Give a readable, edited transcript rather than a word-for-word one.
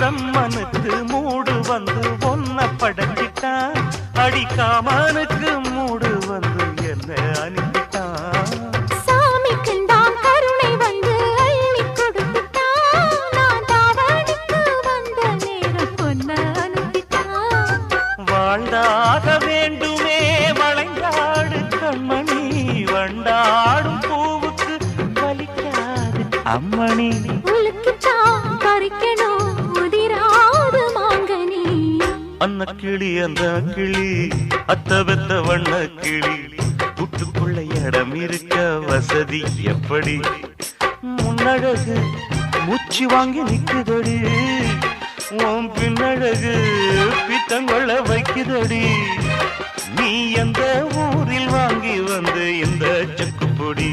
பிரம்மனுக்கு மூடு வந்து ஒன்ன படைச்சிட்டான், அடிக்காமனுக்கு மூடு வந்து என்ன அனுப்பிட்டான். சாமிக்கு தான் கருணை வந்து அள்ளி கொடுத்துட்டான், நான் தாவணிக்கு வந்த நேரம் பொன்ன அனுப்பிட்டான். வாழ்ந்தாக வேண்டுமே வளைந்தாடு கண்மணி, வண்டாடும் பூவுக்கு வலிக்காது அம்மணி. உலுக்கித்தான் பறிக்கணும் உதிராது மாங்கனி. அன்ன கிளி அந்த கிளி அத்த வெத்த வண்ண கிளி, கூட்டுக்குள்ள இடம் இருக்க வசதி எப்படி? முன்னழகு மூச்சு வாங்கி நிக்குதடி, உன் பின்னழகு பித்தங்கொள்ள வைக்குதடி. நீ எந்த ஊரில் வாங்கி வந்து இந்த செக்கு பொடி?